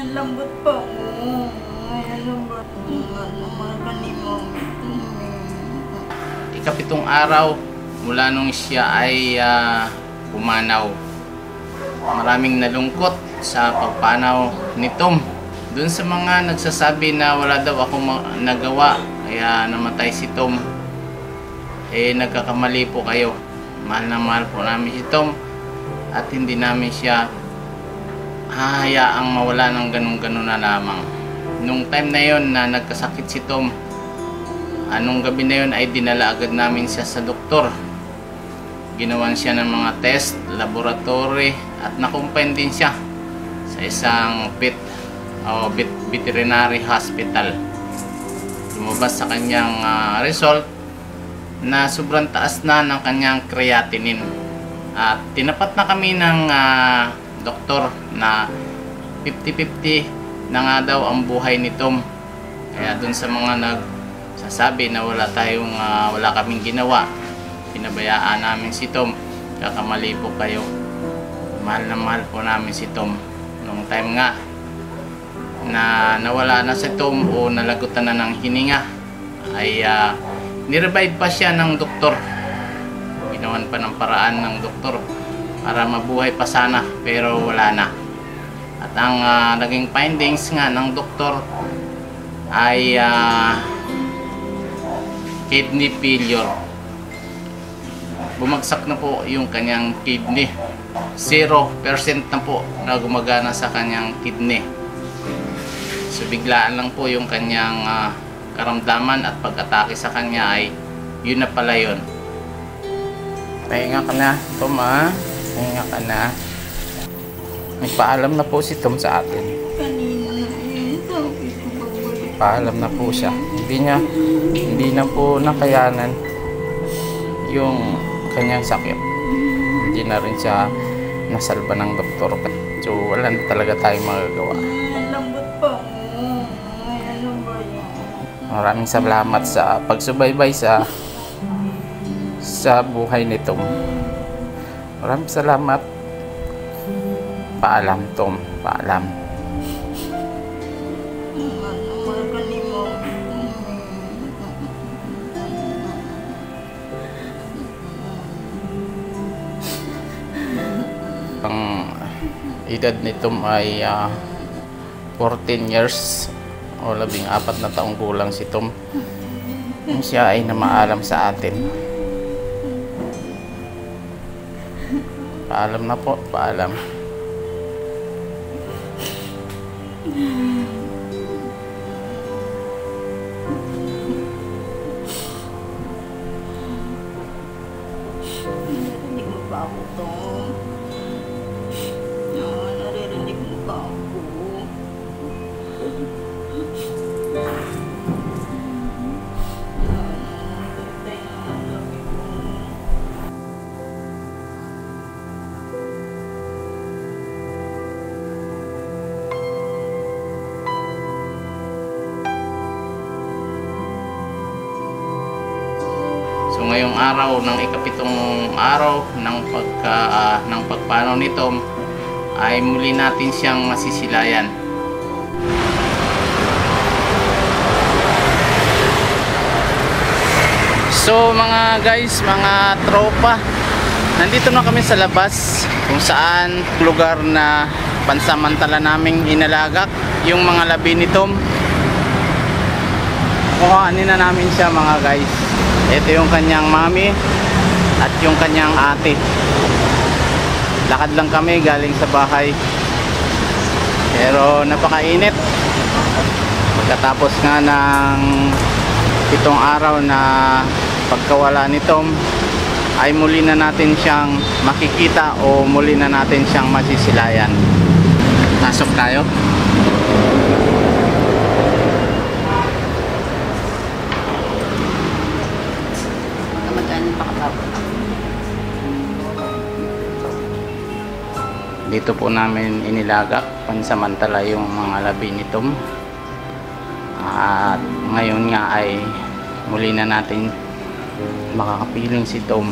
Ang lambot pa. Ay, ang lambot. Mga kanimo. Ikapitong araw mula nung siya ay pumanaw. Maraming nalungkot sa pagpanaw ni Tom. Doon sa mga nagsasabi na wala daw ako nagawa kaya namatay si Tom, nagkakamali po kayo. Mahal na mahal po namin si Tom at hindi namin siya hahayaang mawala ng ganun-ganun na lamang. Nung time na yon na nagkasakit si Tom, anong gabi na yon ay dinala agad namin siya sa doktor. Ginawan siya ng mga test, laboratory at nakumpine din siya sa isang veterinary hospital. Lumabas sa kanyang result na sobrang taas na ng kanyang creatinine. At tinapat na kami ng doktor na 50-50 na nga daw ang buhay ni Tom. Kaya dun sa mga nagsasabi na wala kaming ginawa, pinabayaan namin si Tom, kakamali po kayo. Mahal na mahal po namin si Tom. Nung time nga na nawala na si Tom o nalagutan na ng hininga ay nirevive pa siya ng doktor. Ginawan pa ng paraan ng doktor para mabuhay pa sana, pero wala na. At ang naging findings nga ng doktor ay kidney failure. Bumagsak na po yung kanyang kidney. 0% na po na gumagana sa kanyang kidney. So biglaan lang po yung kanyang karamdaman at pag-atake sa kanya ay yun na pala yun. Pahinga ka na, Tom, ha? Pahinga ka na. Nagpaalam na po si Tom sa atin. Paalam na po siya. Hindi na po nakayanan yung kanyang sakit. Hindi na rin siya nasalba ng doktor. So wala na talaga tayong magagawa. Lambot pa. Maraming salamat sa pagsubaybay sa buhay ni Tom. Maraming salamat. Paalam, Tom. Paalam. Mga kanimo. Ang edad ni Tom ay 14 years o 14 na taong gulang si Tom. Siya ay namaalam sa atin. Paalam na po, paalam. Naririnig mo ba ako, Tom? Naririnig mo ba ako? So ngayong araw ng ikapitong araw ng pagpanaw ni Tom ay muli natin siyang masisilayan. So mga guys, mga tropa, nandito na kami sa labas kung saan lugar na pansamantala naming inalagak yung mga labi ni Tom. Kuhanin na namin siya mga guys. Ito yung kanyang mami at yung kanyang ate. Lakad lang kami galing sa bahay. Pero napakainit. Pagkatapos nga ng 7 araw na pagkawala ni Tom, ay muli na natin siyang makikita o muli na natin siyang masisilayan. Pasok tayo. Dito po namin inilagak pansamantala yung mga labi ni Tom. At ngayon nga ay muli na natin makakapiling si Tom.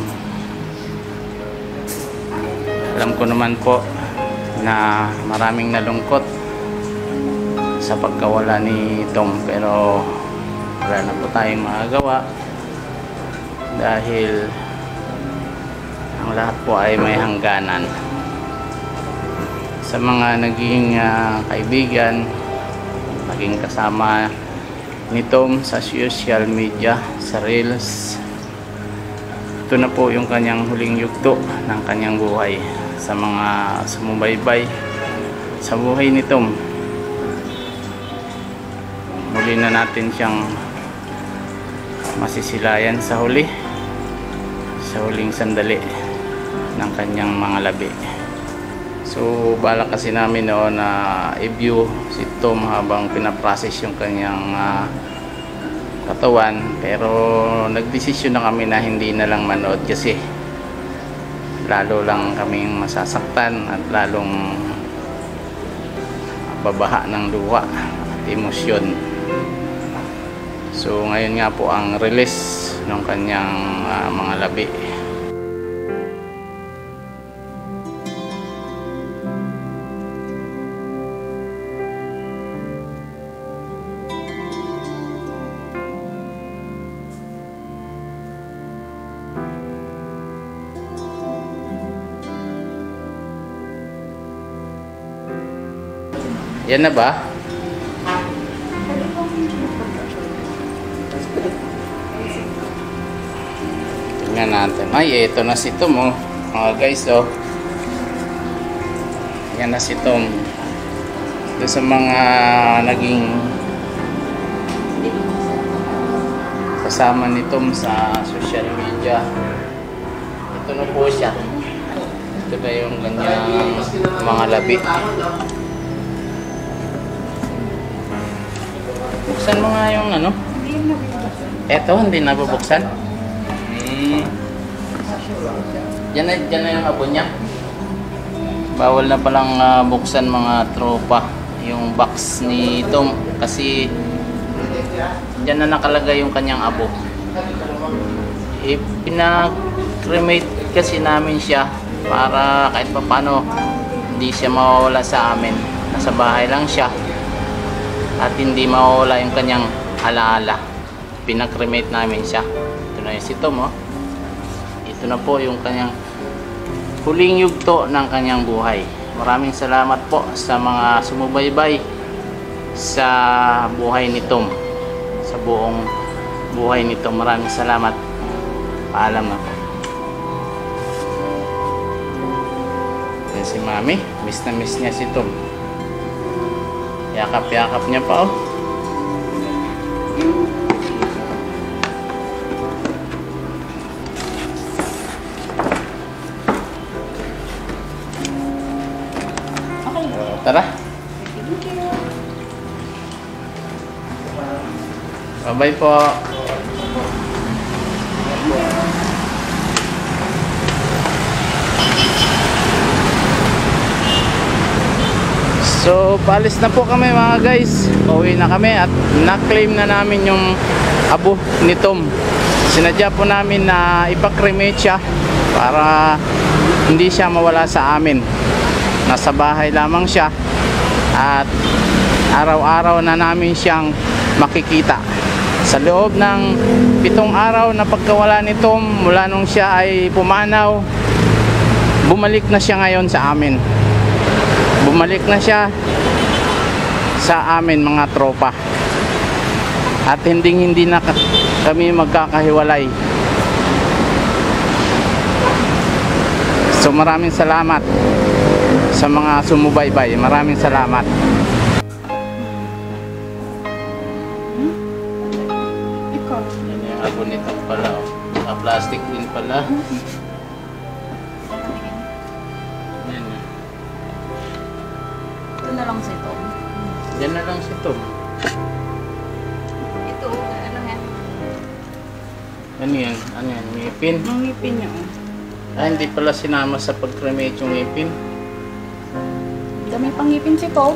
Alam ko naman po na maraming nalungkot sa pagkawala ni Tom, pero wala na po tayong magagawa dahil ang lahat po ay may hangganan. Sa mga naging kaibigan, naging kasama ni Tom sa social media, sa Reels, ito na po yung kanyang huling yugto ng kanyang buhay. Sa mga sumubaybay sa buhay ni Tom, muli na natin siyang masisilayan sa huling sandali ng kanyang mga labi. So balak kasi namin noon na i-view si Tom habang pinaprocess yung kanyang katawan, pero nagdesisyon na kami na hindi na lang manood kasi lalo lang kaming masasaktan at lalong babaha ng luha at emosyon. So ngayon nga po ang release ng kanyang mga labi. Yan na ba? Tingnan natin. Ay, eto na si Tom, oh. Mga guys, oh. Yan na si Tom. Ito sa mga naging kasama ni Tom sa social media. Ito na po siya. Ito na yung kanyang mga labi. Buksan mo nga yung ano? Eto, hindi nabubuksan. Diyan na yung abo niya. Bawal na palang buksan mga tropa yung box ni Tom kasi diyan na nakalagay yung kanyang abo. Pina-cremate kasi namin siya para kahit pa paano hindi siya mawawala sa amin. Nasa bahay lang siya at hindi mawawala yung kanyang alaala. Pinakremate namin siya. Ito na yung si Tom, oh. Ito na po yung kanyang huling yugto ng kanyang buhay. Maraming salamat po sa mga sumubaybay sa buhay ni Tom, sa buong buhay ni Tom. Maraming salamat. Paalam na po. Yan si Mami, miss na miss niya si Tom. Yakap-yakap niya pa, oh. Okay. Tara. Thank you. Bye-bye po. So, paalis na po kami mga guys. Pauwi na kami at na-claim na namin yung abo ni Tom. Sinadya po namin na ipakremate siya para hindi siya mawala sa amin. Nasa bahay lamang siya at araw-araw na namin siyang makikita. Sa loob ng 7 araw na pagkawala ni Tom, mula nung siya ay pumanaw, bumalik na siya ngayon sa amin. Bumalik na siya sa amin mga tropa. At hindi na kami magkakahiwalay. So maraming salamat sa mga sumubaybay. Maraming salamat. Ikaw. Yan yung abo nito pala, oh. Naka-plastic din pala. Yan. Ito na lang si Tom. Yan na lang si Tom. Ito, ano yan? Ano yan? Ano yan? Ngipin? Ang ngipin niya, oh. Ah, hindi pala sinama sa pag-cremate yung ngipin. Dami pang ngipin si Tom.